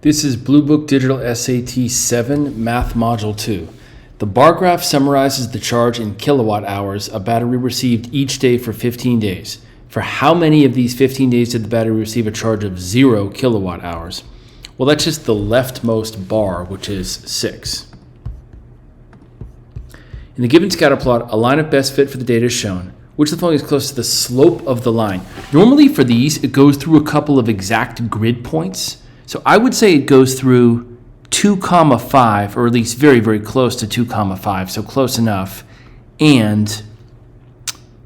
This is Bluebook Digital SAT 7 Math Module 2. The bar graph summarizes the charge in kilowatt hours a battery received each day for 15 days. For how many of these 15 days did the battery receive a charge of 0 kilowatt hours? Well, that's just the leftmost bar, which is 6. In the given scatter plot, a line of best fit for the data is shown. Which of the following is close to the slope of the line? Normally for these, it goes through a couple of exact grid points. So I would say it goes through 2, 5, or at least very, very close to 2, 5, so close enough, and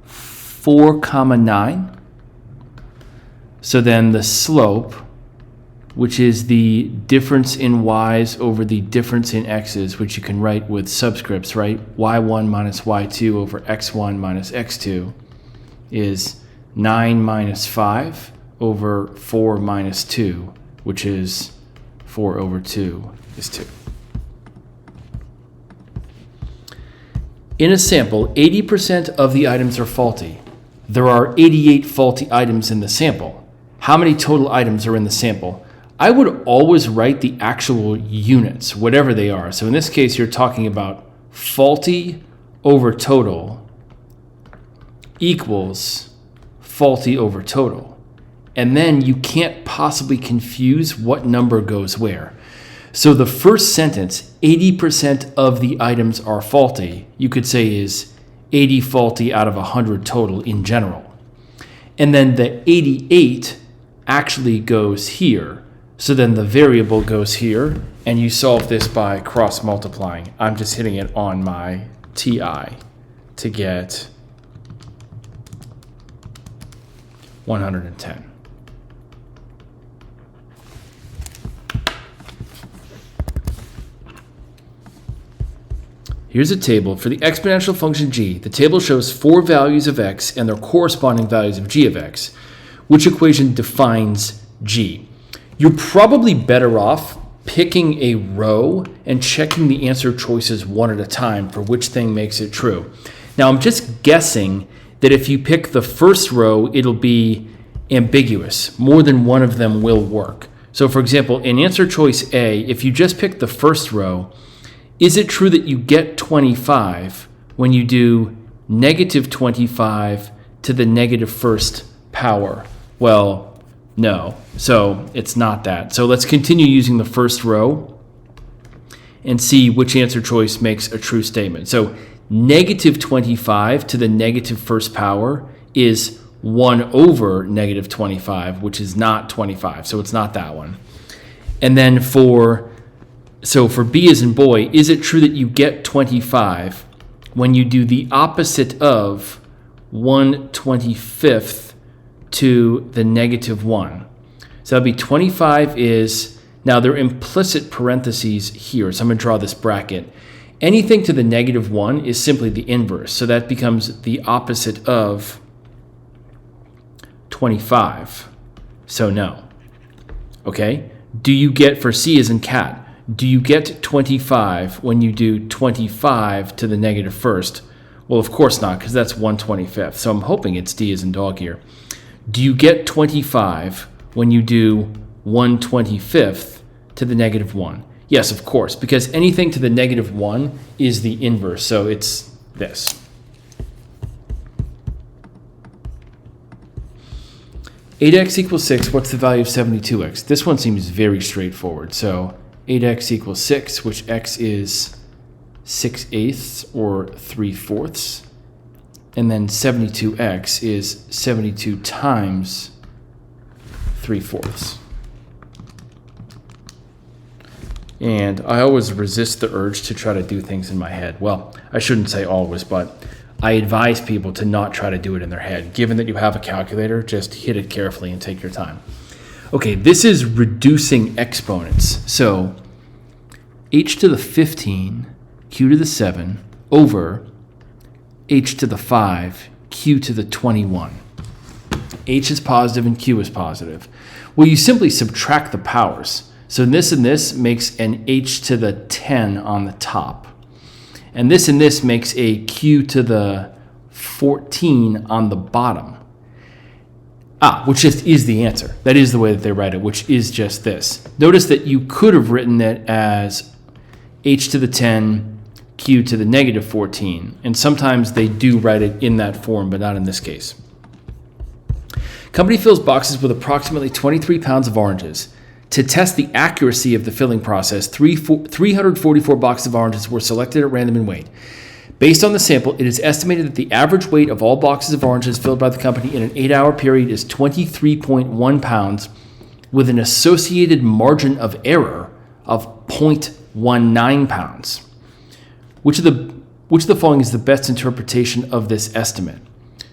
4, 9. So then the slope, which is the difference in y's over the difference in x's, which you can write with subscripts, right? y1 minus y2 over x1 minus x2 is 9 minus 5 over 4 minus 2, which is 4 over 2 is 2. In a sample, 80% of the items are faulty. There are 88 faulty items in the sample. How many total items are in the sample? I would always write the actual units, whatever they are. So in this case, you're talking about faulty over total equals faulty over total. And then you can't possibly confuse what number goes where. So the first sentence, 80% of the items are faulty, you could say is 80 faulty out of 100 total in general. And then the 88 actually goes here. So then the variable goes here, and you solve this by cross multiplying. I'm just hitting it on my TI to get 110. Here's a table for the exponential function g. The table shows 4 values of x and their corresponding values of g of x. Which equation defines g? You're probably better off picking a row and checking the answer choices one at a time for which thing makes it true. Now, I'm just guessing that if you pick the first row, it'll be ambiguous. More than one of them will work. So for example, in answer choice A, if you just pick the first row, is it true that you get 25 when you do negative 25 to the negative first power? Well, no. So it's not that. So let's continue using the first row and see which answer choice makes a true statement. So negative 25 to the negative first power is 1 over negative 25, which is not 25. So it's not that one. And then for B as in boy, is it true that you get 25 when you do the opposite of 1/25 to the negative 1? So that'd be 25 is, now there are implicit parentheses here, so I'm going to draw this bracket. Anything to the negative 1 is simply the inverse, so that becomes the opposite of 25. So no. Okay? Do you get, for C as in cat, do you get 25 when you do 25 to the negative first? Well, of course not, because that's 1/25. So I'm hoping it's D as in dog here. Do you get 25 when you do 1/25 to the negative 1? Yes, of course, because anything to the negative 1 is the inverse. So it's this. (8x equals 6). What's the value of 72x? This one seems very straightforward. So 8x equals 6, which x is 6/8 or 3/4. And then 72x is 72 times 3/4. And I always resist the urge to try to do things in my head. Well, I shouldn't say always, but I advise people to not try to do it in their head. Given that you have a calculator, just hit it carefully and take your time. Okay, this is reducing exponents. So h to the 15, q to the 7, over h to the 5, q to the 21. H is positive and q is positive. Well, you simply subtract the powers. So this and this makes an h to the 10 on the top. And this makes a q to the 14 on the bottom. which just is the answer. That is the way that they write it, which is just this. Notice that you could have written it as h to the 10 q to the negative 14. And sometimes they do write it in that form, but not in this case. Company fills boxes with approximately 23 pounds of oranges. To test the accuracy of the filling process, 344 boxes of oranges were selected at random and weighed. Based on the sample, it is estimated that the average weight of all boxes of oranges filled by the company in an 8-hour period is 23.1 pounds, with an associated margin of error of 0.19 pounds. Which of the following is the best interpretation of this estimate?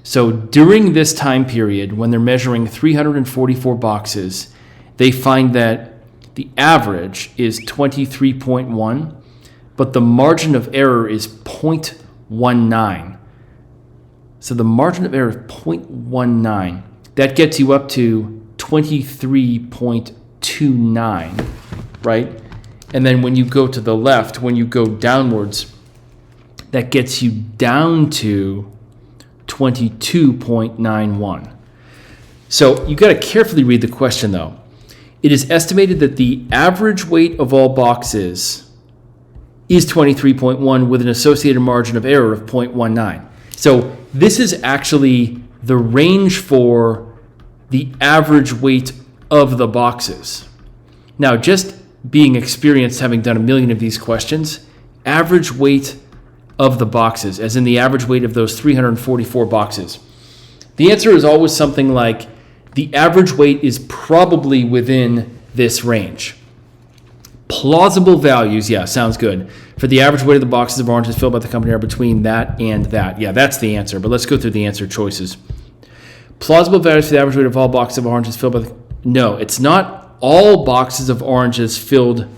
So during this time period, when they're measuring 344 boxes, they find that the average is 23.1, but the margin of error is 0.19. So the margin of error is 0.19. That gets you up to 23.29, right? And then when you go to the left, when you go downwards, that gets you down to 22.91. So you got to carefully read the question though. It is estimated that the average weight of all boxes is 23.1 with an associated margin of error of 0.19. So this is actually the range for the average weight of the boxes. Now, just being experienced, having done a million of these questions, average weight of the boxes, as in the average weight of those 344 boxes. The answer is always something like, the average weight is probably within this range. Plausible values, yeah, sounds good. For the average weight of the boxes of oranges filled by the company are between that and that. Yeah, that's the answer, but let's go through the answer choices. Plausible values for the average weight of all boxes of oranges filled by the... No, it's not all boxes of oranges filled...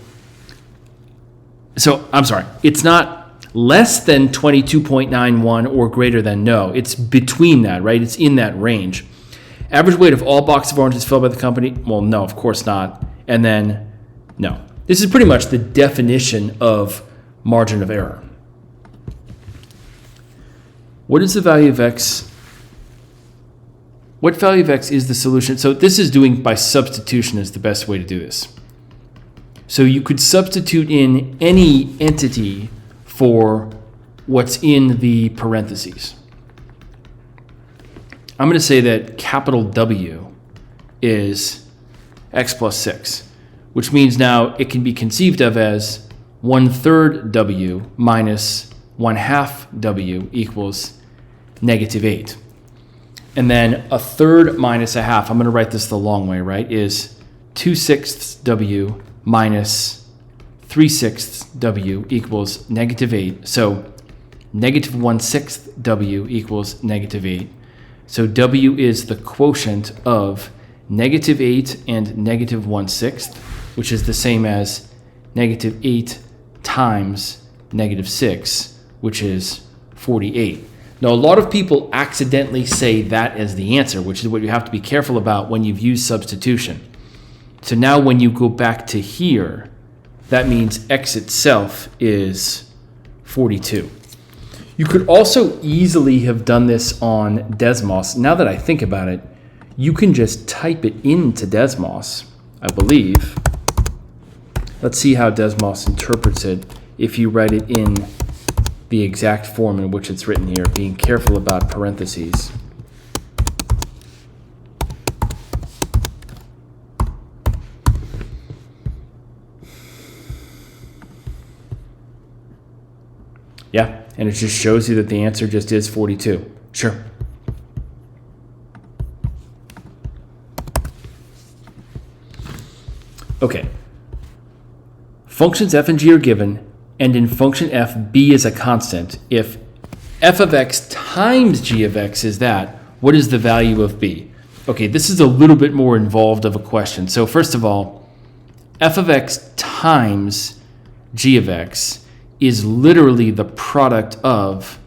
So, I'm sorry. It's not less than 22.91 or greater than no. It's between that, right? It's in that range. Average weight of all boxes of oranges filled by the company? Well, no, of course not. And then, no. This is pretty much the definition of margin of error. What is the value of x? What value of x is the solution? So this is doing by substitution is the best way to do this. So you could substitute in any entity for what's in the parentheses. I'm going to say that capital W is x plus 6, which means now it can be conceived of as 1/3 W minus 1/2 W equals negative 8. And then 1/3 minus 1/2, I'm going to write this the long way, right, is 2/6 W minus 3/6 W equals negative 8. So negative 1/6 W equals negative 8. So W is the quotient of negative 8 and negative 1/6, which is the same as negative 8 times negative 6, which is 48. Now, a lot of people accidentally say that as the answer, which is what you have to be careful about when you've used substitution. So now when you go back to here, that means x itself is 42. You could also easily have done this on Desmos. Now that I think about it, you can just type it into Desmos, I believe. Let's see how Desmos interprets it if you write it in the exact form in which it's written here, being careful about parentheses. Yeah, and it just shows you that the answer just is 42. Sure. Okay. Functions f and g are given, and in function f, b is a constant. If f of x times g of x is that, what is the value of b? Okay, this is a little bit more involved of a question. So first of all, f of x times g of x is literally the product of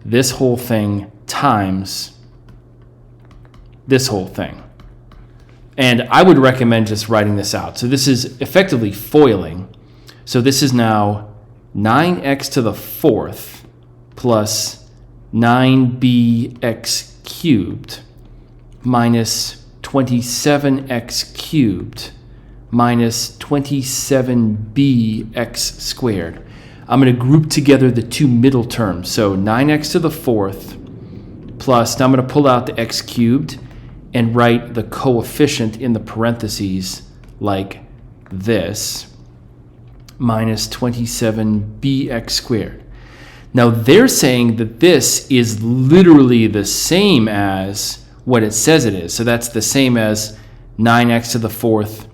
this whole thing times this whole thing. And I would recommend just writing this out. So this is effectively foiling. So this is now 9x to the 4th plus 9bx cubed minus 27x cubed minus 27bx squared. I'm going to group together the two middle terms. So 9x to the fourth plus, now I'm going to pull out the x cubed and write the coefficient in the parentheses like this, minus 27bx squared. Now they're saying that this is literally the same as what it says it is. So that's the same as 9x to the fourth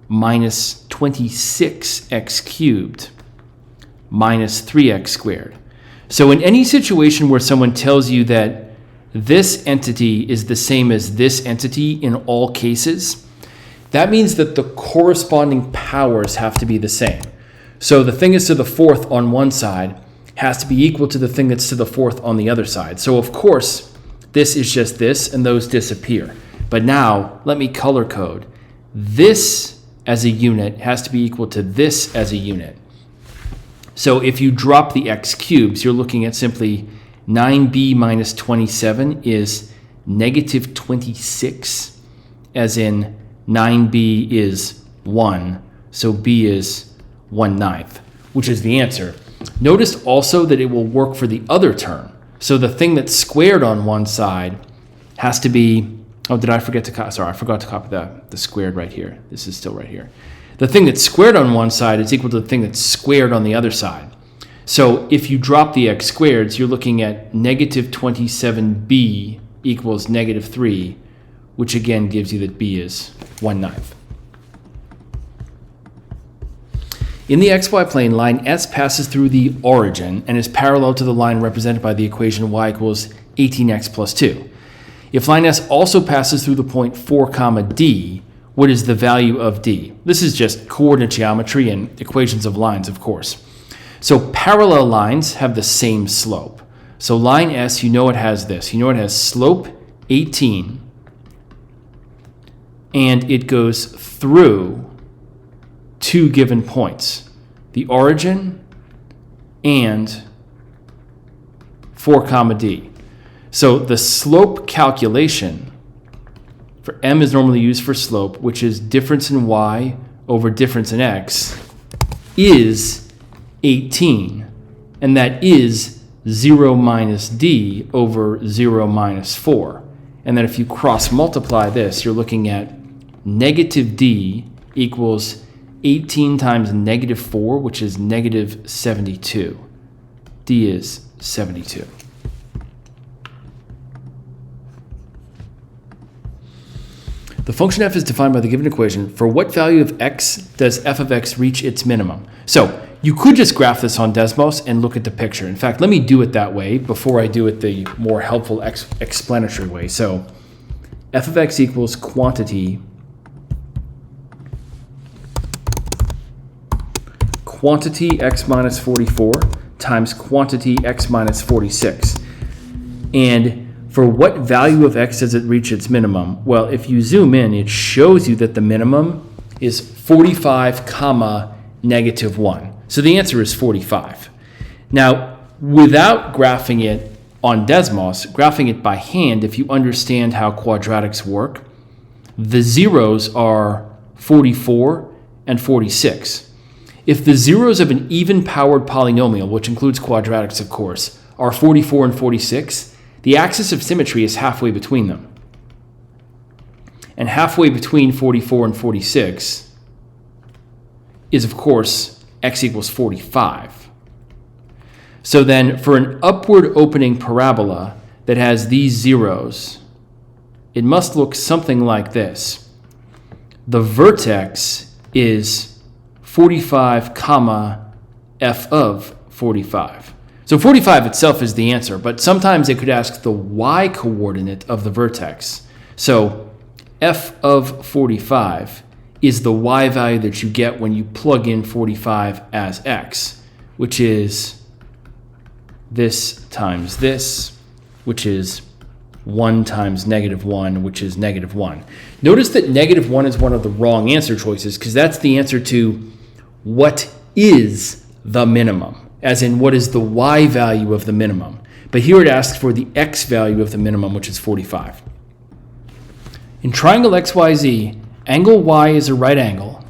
minus 26x cubed minus 3x squared. So in any situation where someone tells you that this entity is the same as this entity in all cases, that means that the corresponding powers have to be the same. So the thing that's to the fourth on one side has to be equal to the thing that's to the fourth on the other side. So of course, this is just this, and those disappear. But now, let me color code. This as a unit has to be equal to this as a unit. So if you drop the x cubes, you're looking at simply 9b minus 27 is negative 26, as in 9b is 1, so b is 1/9, which is the answer. Notice also that it will work for the other term. So the thing that's squared on one side has to be, oh, did I forget to copy? Sorry, I forgot to copy the squared right here. This is still right here. The thing that's squared on one side is equal to the thing that's squared on the other side. So if you drop the x squareds, you're looking at negative 27b equals negative 3, which again gives you that b is 1/9. In the xy plane, line S passes through the origin and is parallel to the line represented by the equation y equals 18x plus 2. If line S also passes through the point 4, D, what is the value of D? This is just coordinate geometry and equations of lines, of course. So parallel lines have the same slope. So line S, you know it has this. You know it has slope 18, and it goes through two given points, the origin and 4, D. So the slope calculation for M is normally used for slope, which is difference in y over difference in x, is 18, and that is 0 minus d over 0 minus 4. And then if you cross multiply this, you're looking at negative d equals 18 times negative 4, which is negative 72. D is 72. The function f is defined by the given equation. For what value of x does f of x reach its minimum? So you could just graph this on Desmos and look at the picture. In fact, let me do it that way before I do it the more helpful explanatory way. So f of x equals quantity x minus 44 times quantity x minus 46. And for what value of x does it reach its minimum? Well, if you zoom in, it shows you that the minimum is 45 comma negative 1. So the answer is 45. Now, without graphing it on Desmos, graphing it by hand, if you understand how quadratics work, the zeros are 44 and 46. If the zeros of an even-powered polynomial, which includes quadratics, of course, are 44 and 46, the axis of symmetry is halfway between them. And halfway between 44 and 46 is, of course, x equals 45. So then, for an upward opening parabola that has these zeros, it must look something like this. The vertex is 45 comma f of 45. So 45 itself is the answer, but sometimes it could ask the y coordinate of the vertex. So f of 45 is the y value that you get when you plug in 45 as x, which is this times this, which is 1 times negative 1, which is negative 1. Notice that negative 1 is one of the wrong answer choices because that's the answer to what is the minimum, as in what is the y value of the minimum. But here it asks for the x value of the minimum, which is 45. In triangle XYZ, angle Y is a right angle.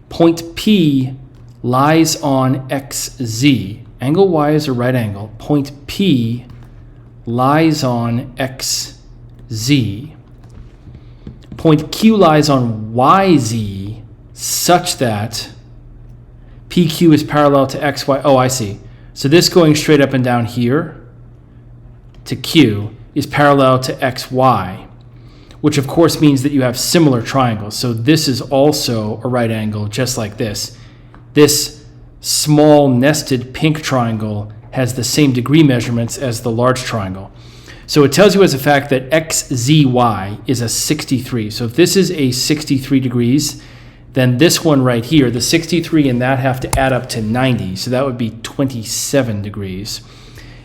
Point P lies on XZ. Angle Y is a right angle. Point P lies on XZ. Point Q lies on YZ such that PQ is parallel to XY. Oh, I see. So this going straight up and down here to Q is parallel to XY, which of course means that you have similar triangles. So this is also a right angle, just like this. This small nested pink triangle has the same degree measurements as the large triangle. So it tells you as a fact that XZY is a 63. So if this is a 63 degrees, then this one right here, the 63 and that have to add up to 90. So that would be 27 degrees.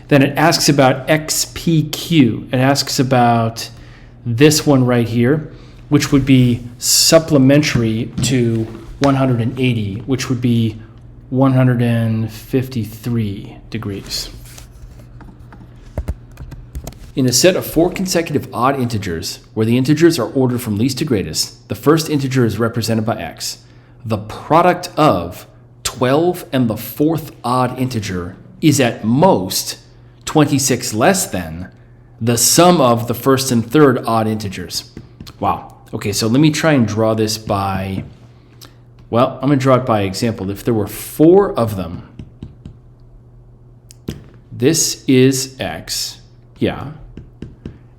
Then it asks about XPQ. It asks about this one right here, which would be supplementary to 180, which would be 153 degrees. In a set of 4 consecutive odd integers, where the integers are ordered from least to greatest, the first integer is represented by x. The product of 12 and the fourth odd integer is at most 26 less than the sum of the first and third odd integers. Wow. Okay, so let me try and draw this by, well, I'm going to draw it by example. If there were 4 of them, this is x, yeah.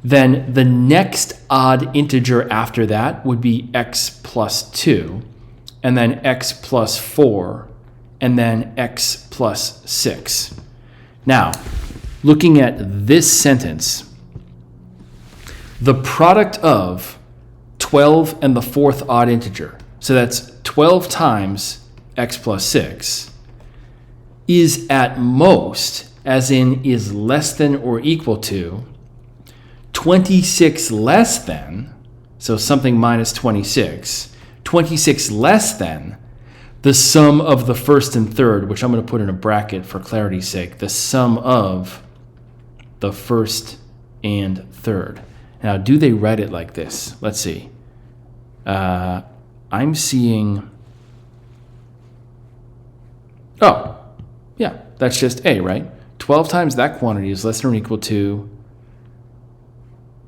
Then the next odd integer after that would be x plus 2, and then x plus 4, and then x plus 6. Now, looking at this sentence, the product of 12 and the fourth odd integer, so that's 12 times x plus 6, is at most, as in is less than or equal to, 26 less than, so something minus 26, 26 less than the sum of the first and third, which I'm going to put in a bracket for clarity's sake, the sum of the first and third. Now, do they write it like this? Let's see. I'm seeing, oh, yeah, that's just A, right? 12 times that quantity is less than or equal to,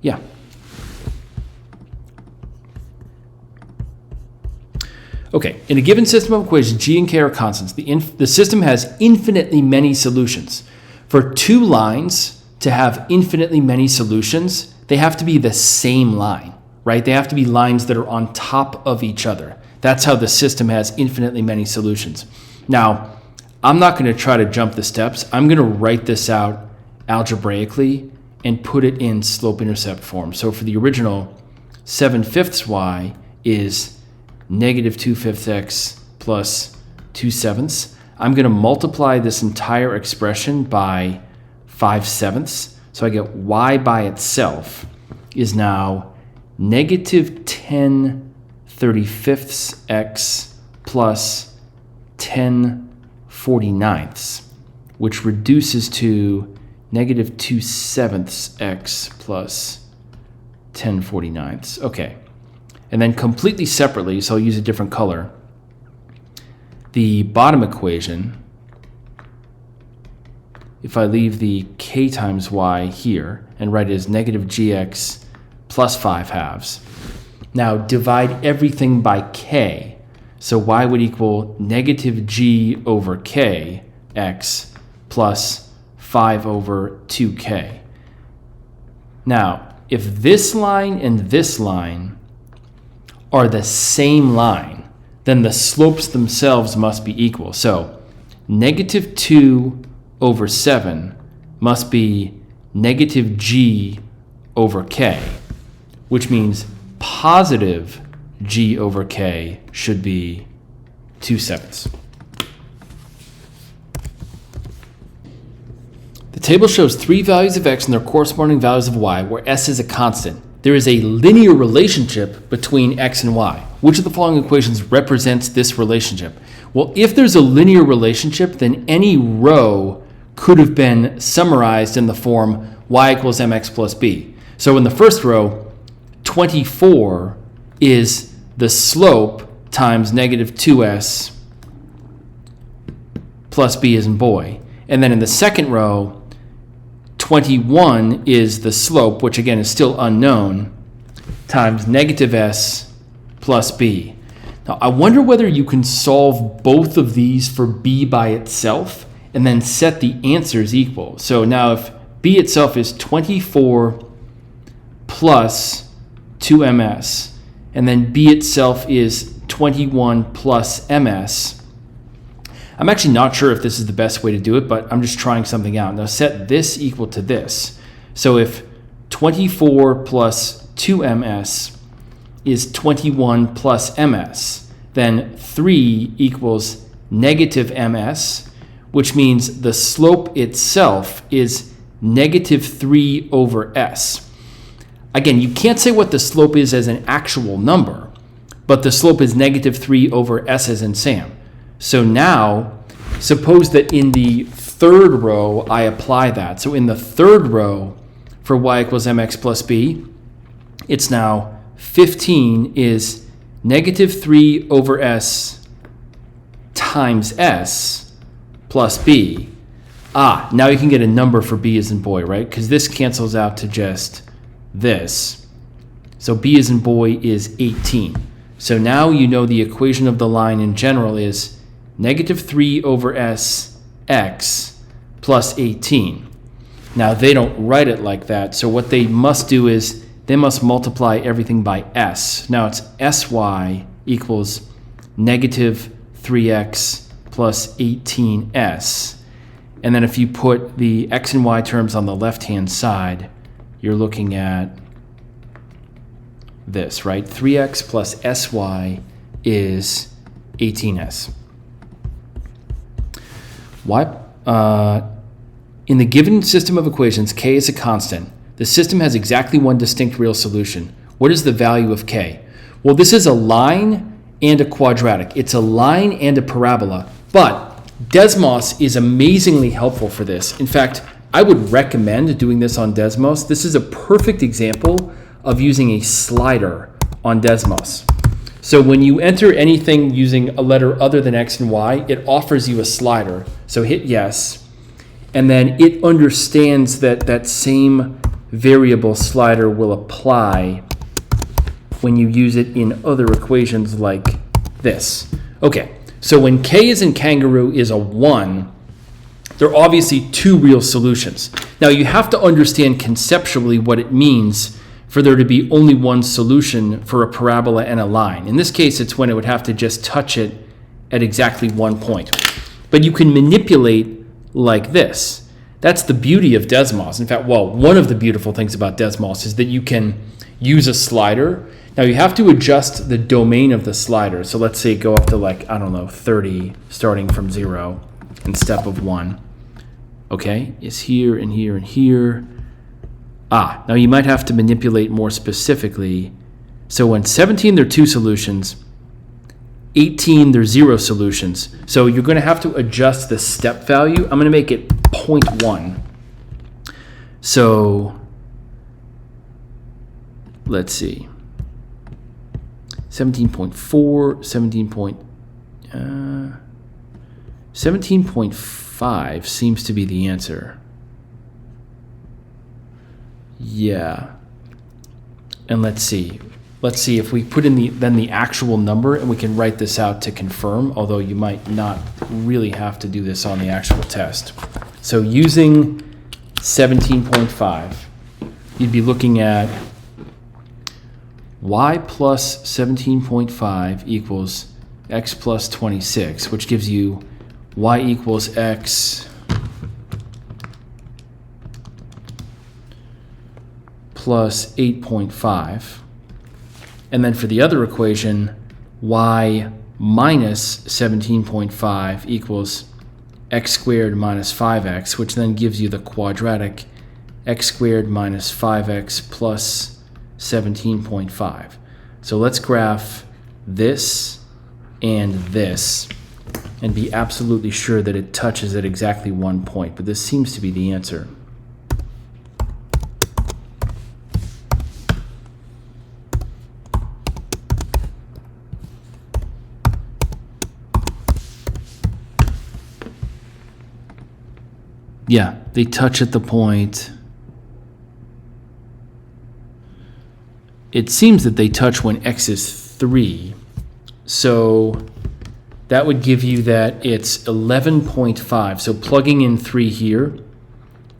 yeah. Okay, in a given system of equations, G and K are constants. The system has infinitely many solutions. For 2 lines to have infinitely many solutions, they have to be the same line, right? They have to be lines that are on top of each other. That's how the system has infinitely many solutions. Now, I'm not going to try to jump the steps. I'm going to write this out algebraically and put it in slope-intercept form. So for the original, 7/5 y is negative 2/5 x plus 2/7. I'm going to multiply this entire expression by 5/7. So I get y by itself is now negative 10/35 x plus 10/49, which reduces to negative 2/7 x plus 10/49. Okay. And then completely separately, so I'll use a different color, the bottom equation, if I leave the k times y here and write it as negative gx plus 5/2. Now divide everything by k. So y would equal negative g over k x plus 5 over 2k. Now, if this line and this line are the same line, then the slopes themselves must be equal. So negative 2 over 7 must be negative g over k, which means positive g over k should be 2/7. The table shows 3 values of x and their corresponding values of y, where s is a constant. There is a linear relationship between x and y. Which of the following equations represents this relationship? Well, if there's a linear relationship, then any row could have been summarized in the form y equals mx plus b. So in the first row, 24 is the slope times negative 2s plus b as in boy. And then in the second row, 21 is the slope, which again is still unknown, times negative s plus b. Now, I wonder whether you can solve both of these for b by itself and then set the answers equal. So now if b itself is 24 plus 2ms, and then b itself is 21 plus ms, I'm actually not sure if this is the best way to do it, but I'm just trying something out. Now set this equal to this. So if 24 plus 2ms is 21 plus ms, then 3 equals negative ms, which means the slope itself is negative 3 over s. Again, you can't say what the slope is as an actual number, but the slope is negative 3 over s as in Sam. So now, suppose that in the third row, I apply that. So in the third row, for y equals mx plus b, it's now 15 is negative 3 over s times s plus b. Now you can get a number for b as in boy, right? Because this cancels out to just this. So b as in boy is 18. So now you know the equation of the line in general is negative 3 over s x plus 18. Now they don't write it like that, so what they must do is they must multiply everything by s. Now it's sy equals negative 3x plus 18s. And then if you put the x and y terms on the left-hand side, you're looking at this, right? 3x plus sy is 18s. In the given system of equations, k is a constant. The system has exactly one distinct real solution. What is the value of k? Well, this is a line and a quadratic. It's a line and a parabola, but Desmos is amazingly helpful for this. In fact, I would recommend doing this on Desmos. This is a perfect example of using a slider on Desmos. So when you enter anything using a letter other than x and y, it offers you a slider. So hit yes, and then it understands that that same variable slider will apply when you use it in other equations like this. Okay, so when k is in kangaroo is a 1, there are obviously two real solutions. Now you have to understand conceptually what it means for there to be only one solution for a parabola and a line. In this case, it's when it would have to just touch it at exactly one point. But you can manipulate like this. That's the beauty of Desmos. In fact, well, one of the beautiful things about Desmos is that you can use a slider. Now you have to adjust the domain of the slider. So let's say go up to like, I don't know, 30, starting from 0 in step of 1. Okay, is here and here and here. Now you might have to manipulate more specifically. So when 17, there are 2 solutions. 18, there's 0 solutions. So you're going to have to adjust the step value. I'm going to make it 0.1. So let's see. 17.4, 17.5 seems to be the answer. Yeah. And let's see if we put in the actual number, and we can write this out to confirm, although you might not really have to do this on the actual test. So using 17.5, you'd be looking at y plus 17.5 equals x plus 26, which gives you y equals x plus 8.5. And then for the other equation, y minus 17.5 equals x squared minus 5x, which then gives you the quadratic x squared minus 5x plus 17.5. So let's graph this and this and be absolutely sure that it touches at exactly 1 point. But this seems to be the answer. Yeah, they touch at the point. It seems that they touch when x is 3. So that would give you that it's 11.5. So plugging in 3 here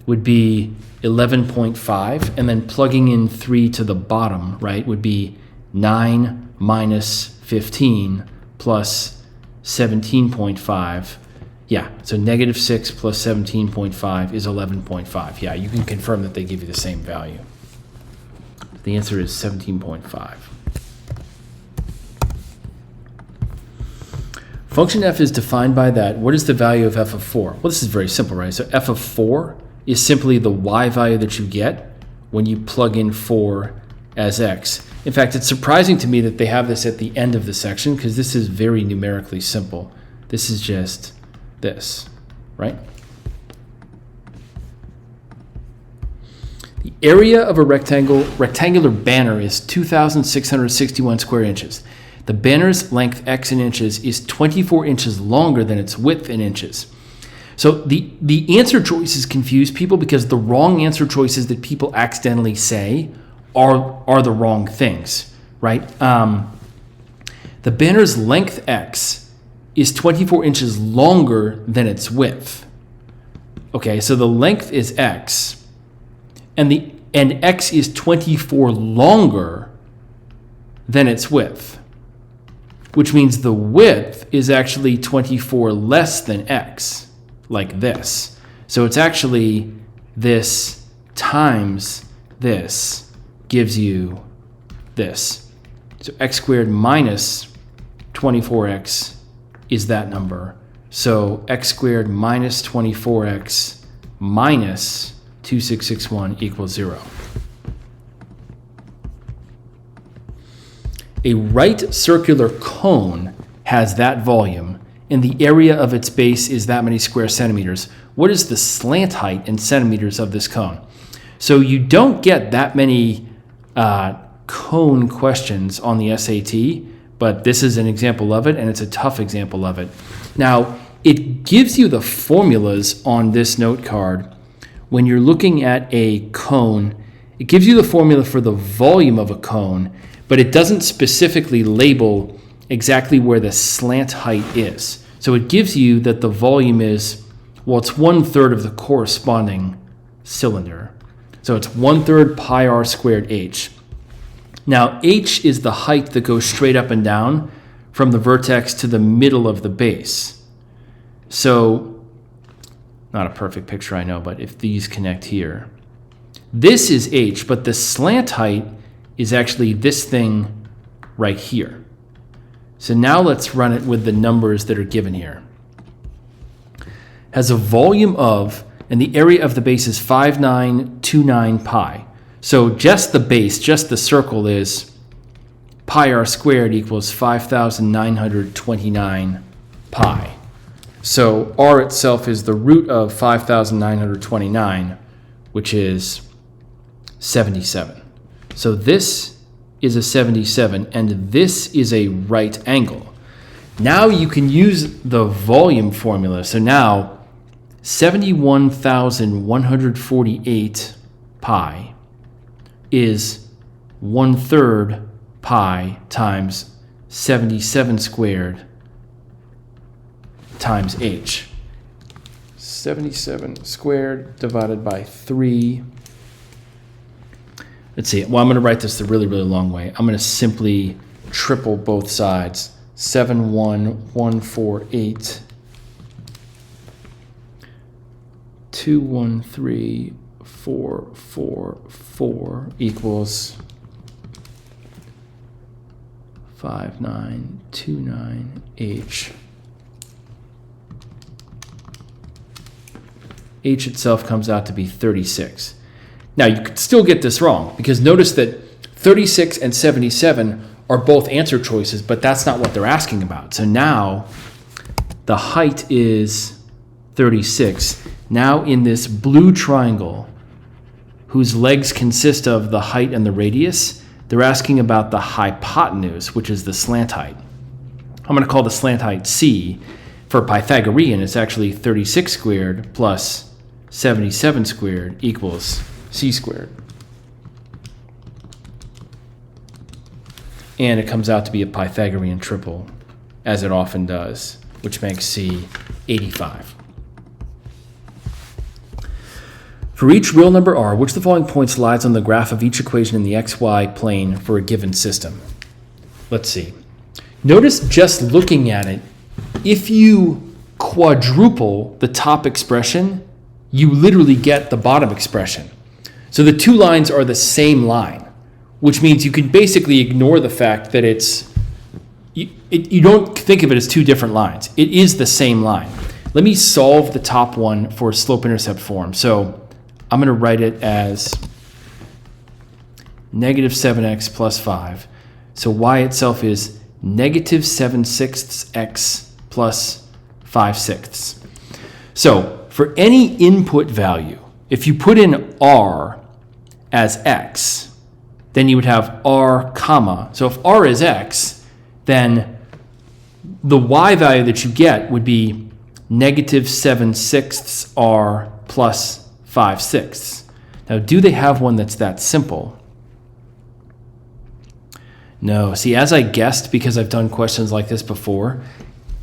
would be 11.5. And then plugging in 3 to the bottom, right, would be 9 minus 15 plus 17.5. Yeah, so -6 plus 17.5 is 11.5. Yeah, you can confirm that they give you the same value. The answer is 17.5. Function f is defined by that. What is the value of f of 4? Well, this is very simple, right? So f of 4 is simply the y value that you get when you plug in 4 as x. In fact, it's surprising to me that they have this at the end of the section because this is very numerically simple. This is just this, right? The area of a rectangular banner is 2,661 square inches. The banner's length x in inches is 24 inches longer than its width in inches. So the answer choices confuse people because the wrong answer choices that people accidentally say are the wrong things, right? The banner's length x is 24 inches longer than its width. Okay, so the length is x, and x is 24 longer than its width, which means the width is actually 24 less than x, like this. So it's actually this times this gives you this. So x squared minus 24x is that number. So x squared minus 24x minus 2661 equals 0. A right circular cone has that volume, and the area of its base is that many square centimeters. What is the slant height in centimeters of this cone? So you don't get that many cone questions on the SAT, but this is an example of it, and it's a tough example of it. Now, it gives you the formulas on this note card. When you're looking at a cone, it gives you the formula for the volume of a cone, but it doesn't specifically label exactly where the slant height is. So it gives you that the volume is, well, it's 1/3 of the corresponding cylinder. So it's 1/3 pi r squared h. Now, h is the height that goes straight up and down from the vertex to the middle of the base. So, not a perfect picture, I know, but if these connect here. This is h, but the slant height is actually this thing right here. So now let's run it with the numbers that are given here. Has a volume of, and the area of the base is 5929 pi. So just the base, just the circle is pi r squared equals 5,929 pi. So r itself is the root of 5,929, which is 77. So this is a 77, and this is a right angle. Now you can use the volume formula. So now 71,148 pi is 1/3 pi times 77 squared times h. 77 squared divided by 3. Let's see. Well, I'm going to write this the really, really long way. I'm going to simply triple both sides. 71,148 213,444 equals 5929h. H itself comes out to be 36. Now, you could still get this wrong, because notice that 36 and 77 are both answer choices, but that's not what they're asking about. So now the height is 36. Now in this blue triangle, whose legs consist of the height and the radius, they're asking about the hypotenuse, which is the slant height. I'm going to call the slant height C. For Pythagorean, it's actually 36 squared plus 77 squared equals c squared. And it comes out to be a Pythagorean triple, as it often does, which makes c 85. For each real number r, which of the following points lies on the graph of each equation in the xy plane for a given system? Let's see. Notice just looking at it, if you quadruple the top expression, you literally get the bottom expression. So the two lines are the same line, which means you can basically ignore the fact that you don't think of it as two different lines. It is the same line. Let me solve the top one for slope-intercept form. So I'm going to write it as negative 7x plus 5. So y itself is negative 7/6 x plus 5/6. So for any input value, if you put in r as x, then you would have r comma. So if r is x, then the y value that you get would be negative 7/6 r plus 5/6. Now, do they have one that's that simple? No. See, as I guessed, because I've done questions like this before,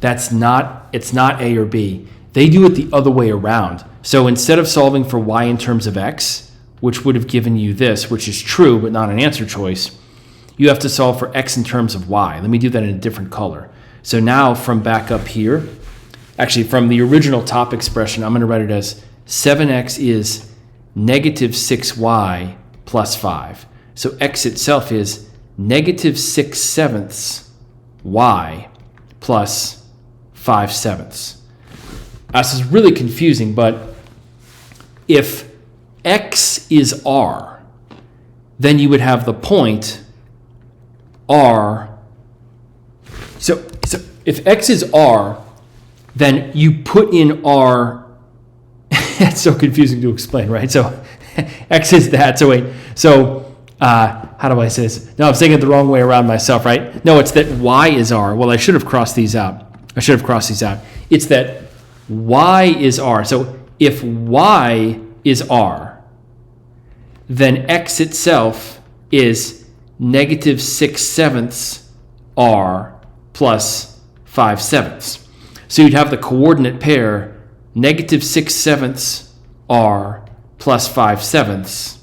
it's not A or B. They do it the other way around. So instead of solving for y in terms of x, which would have given you this, which is true but not an answer choice, you have to solve for x in terms of y. Let me do that in a different color. So now from back up here, actually from the original top expression, I'm going to write it as 7x is negative 6y plus 5. So x itself is negative 6/7 y plus 5/7. This is really confusing, but if x is r, then you would have the point r. So if x is r, then you put in r. It's so confusing to explain, right? So x is that. So wait. So how do I say this? No, I'm saying it the wrong way around myself, right? No, it's that y is r. Well, I should have crossed these out. It's that y is r. So if y is r, then x itself is negative 6/7 r plus 5/7. So you'd have the coordinate pair negative 6/7 r plus 5/7,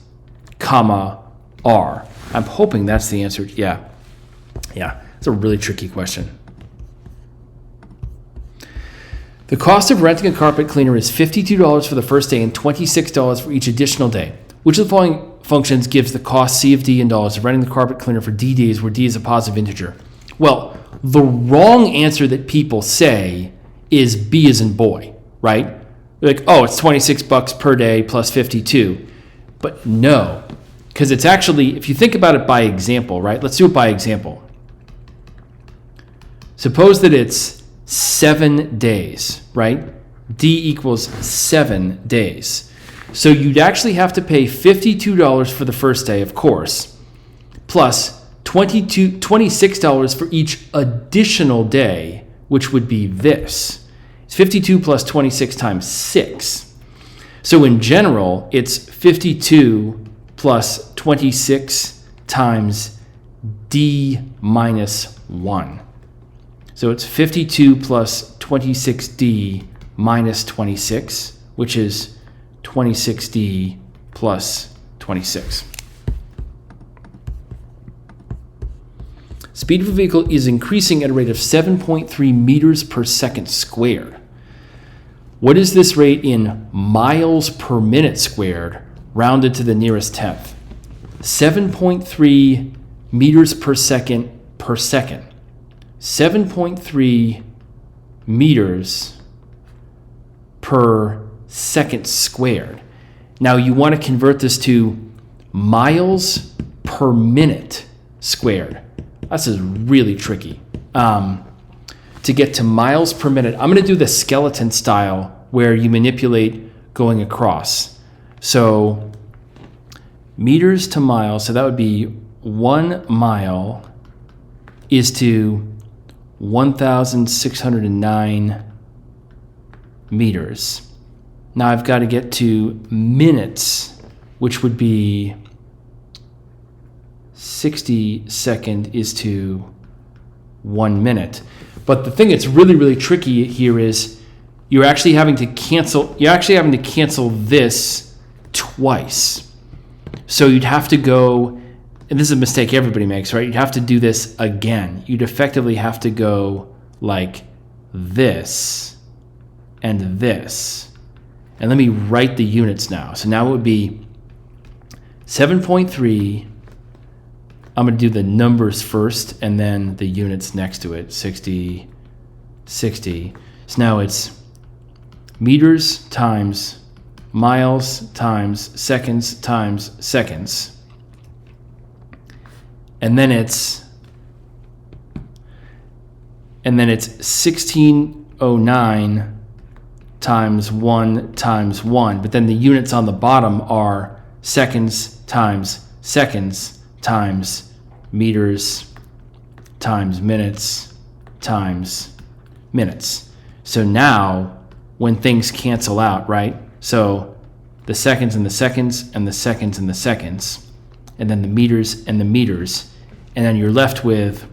comma r. I'm hoping that's the answer. Yeah, it's a really tricky question. The cost of renting a carpet cleaner is $52 for the first day and $26 for each additional day. Which of the following functions gives the cost C of D in dollars of renting the carpet cleaner for D days where D is a positive integer? Well, the wrong answer that people say is B as in boy, right? They're like, oh, it's $26 per day plus 52. But no, because it's actually, if you think about it by example, right? Let's do it by example. Suppose that it's 7 days, right? D equals 7 days. So you'd actually have to pay $52 for the first day, of course, plus $26 for each additional day, which would be this. It's 52 plus 26 times 6. So in general, it's 52 plus 26 times D minus 1. So it's 52 plus 26D minus 26, which is 26D plus 26. Speed of a vehicle is increasing at a rate of 7.3 meters per second squared. What is this rate in miles per minute squared, rounded to the nearest tenth? 7.3 meters per second per second. 7.3 meters per second squared. Now you want to convert this to miles per minute squared. This is really tricky. To get to miles per minute, I'm going to do the skeleton style where you manipulate going across. So meters to miles, so that would be 1 mile is to 1,609 meters. Now I've got to get to minutes, which would be 60 second is to 1 minute. But the thing that's really, really tricky here is you're actually having to cancel this twice. So you'd have to go, and this is a mistake everybody makes, right? You'd have to do this again. You'd effectively have to go like this and this. And let me write the units now. So now it would be 7.3. I'm going to do the numbers first and then the units next to it. 60, 60. So now it's meters times miles times seconds times seconds. And then it's 1609 times 1 times 1. But then the units on the bottom are seconds times seconds times meters times minutes times minutes. So now when things cancel out, right? So the seconds and the seconds and the seconds and the seconds, and then the meters and the meters, and then you're left with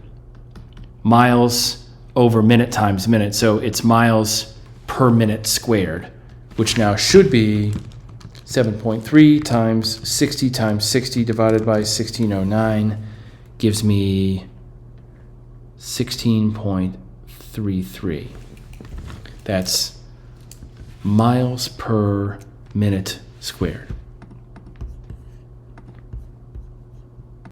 miles over minute times minute. So it's miles per minute squared, which now should be 7.3 times 60 divided by 1609 gives me 16.33. That's miles per minute squared.